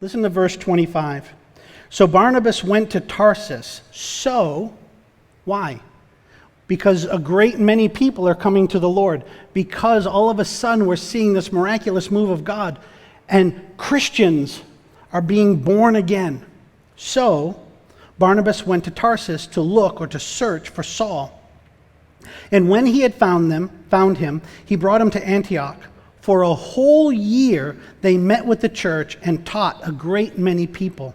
Listen to verse 25. So Barnabas went to Tarsus. Why? Because a great many people are coming to the Lord. Because all of a sudden we're seeing this miraculous move of God. And Christians are being born again. So Barnabas went to Tarsus to look or to search for Saul. And when he had found him, he brought him to Antioch. For a whole year they met with the church and taught a great many people.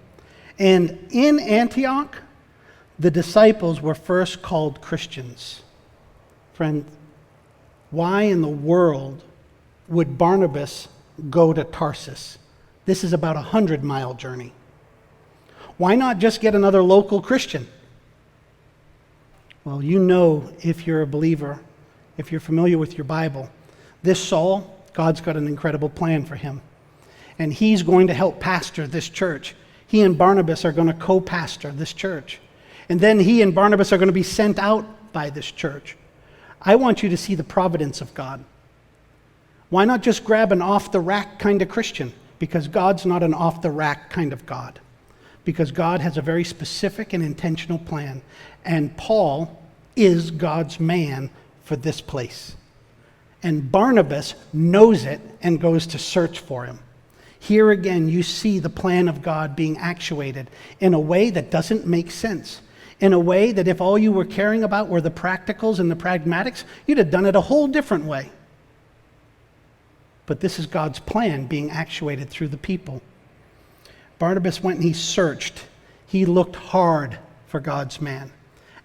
And in Antioch, the disciples were first called Christians. Friend, why in the world would Barnabas go to Tarsus? This is about a 100-mile journey. Why not just get another local Christian? Well, you know, if you're a believer, if you're familiar with your Bible, this Saul, God's got an incredible plan for him. And he's going to help pastor this church. He and Barnabas are going to co-pastor this church. And then he and Barnabas are going to be sent out by this church. I want you to see the providence of God. Why not just grab an off-the-rack kind of Christian? Because God's not an off-the-rack kind of God. Because God has a very specific and intentional plan. And Paul is God's man for this place. And Barnabas knows it and goes to search for him. Here again, you see the plan of God being actuated in a way that doesn't make sense. In a way that if all you were caring about were the practicals and the pragmatics, you'd have done it a whole different way. But this is God's plan being actuated through the people. Barnabas went and he searched. He looked hard for God's man.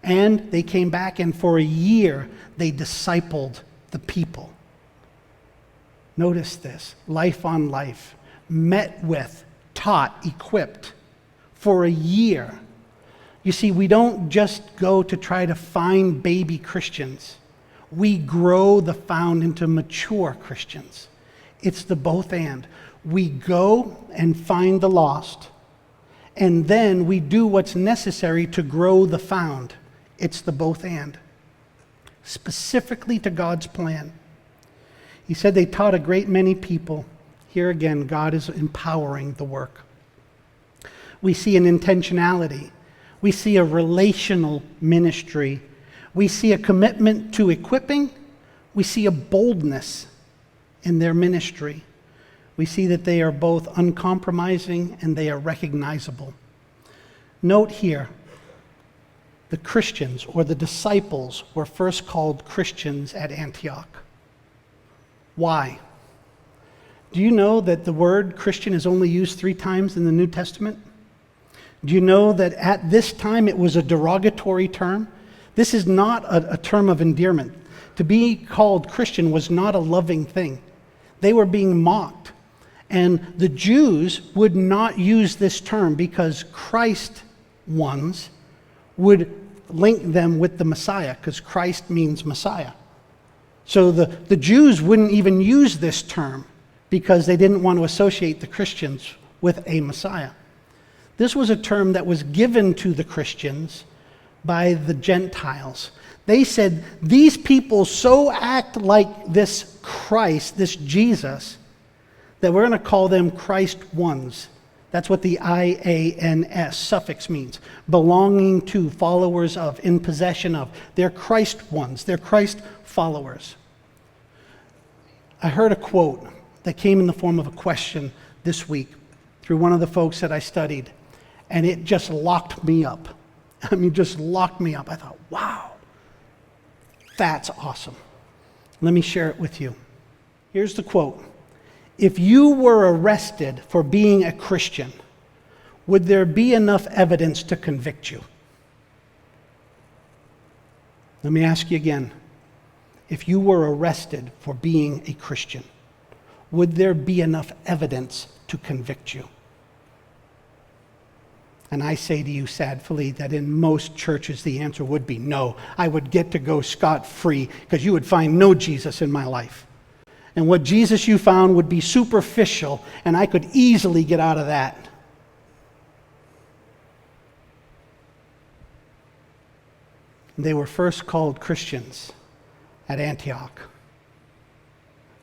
And they came back, and for a year, they discipled the people. Notice this, life on life, met with, taught, equipped for a year. You see, we don't just go to try to find baby Christians. We grow the found into mature Christians. It's the both and. We go and find the lost, and then we do what's necessary to grow the found. It's the both and. Specifically to God's plan. He said they taught a great many people. Here again, God is empowering the work. We see an intentionality. We see a relational ministry. We see a commitment to equipping. We see a boldness in their ministry. We see that they are both uncompromising and they are recognizable. Note here, the Christians or the disciples were first called Christians at Antioch. Why? Do you know that the word Christian is only used 3 times in the New Testament? Do you know that at this time it was a derogatory term? This is not a term of endearment. To be called Christian was not a loving thing. They were being mocked. And the Jews would not use this term because Christ ones would link them with the Messiah, because Christ means Messiah. So the Jews wouldn't even use this term because they didn't want to associate the Christians with a Messiah. This was a term that was given to the Christians by the Gentiles. They said, these people so act like this Christ, this Jesus, that we're going to call them Christ ones. That's what the IANS suffix means. Belonging to, followers of, in possession of. They're Christ ones. They're Christ followers. I heard a quote that came in the form of a question this week through one of the folks that I studied, and it just locked me up. I mean, just locked me up. I thought, wow, that's awesome. Let me share it with you. Here's the quote. If you were arrested for being a Christian, would there be enough evidence to convict you? Let me ask you again. If you were arrested for being a Christian, would there be enough evidence to convict you? And I say to you sadly that in most churches the answer would be no. I would get to go scot-free because you would find no Jesus in my life. And what Jesus you found would be superficial, and I could easily get out of that. They were first called Christians at Antioch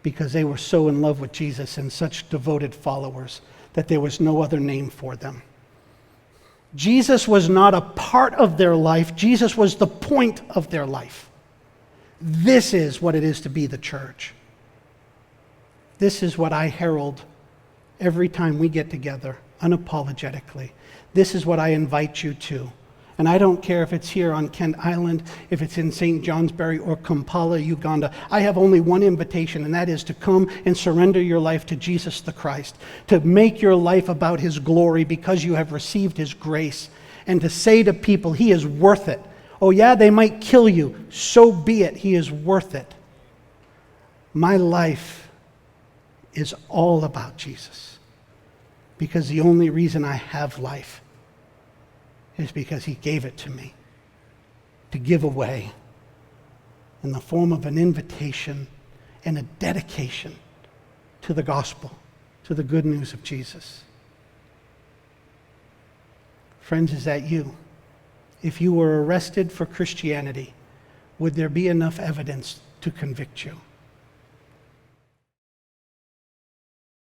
because they were so in love with Jesus and such devoted followers that there was no other name for them. Jesus was not a part of their life. Jesus was the point of their life. This is what it is to be the church. This is what I herald every time we get together, unapologetically. This is what I invite you to. And I don't care if it's here on Kent Island, if it's in St. Johnsbury or Kampala, Uganda. I have only one invitation, and that is to come and surrender your life to Jesus the Christ, to make your life about His glory because you have received His grace, and to say to people, He is worth it. Oh yeah, they might kill you. So be it. He is worth it. My life is all about Jesus, because the only reason I have life is because He gave it to me to give away in the form of an invitation and a dedication to the gospel, to the good news of Jesus. Friends, is that you? If you were arrested for Christianity, would there be enough evidence to convict you?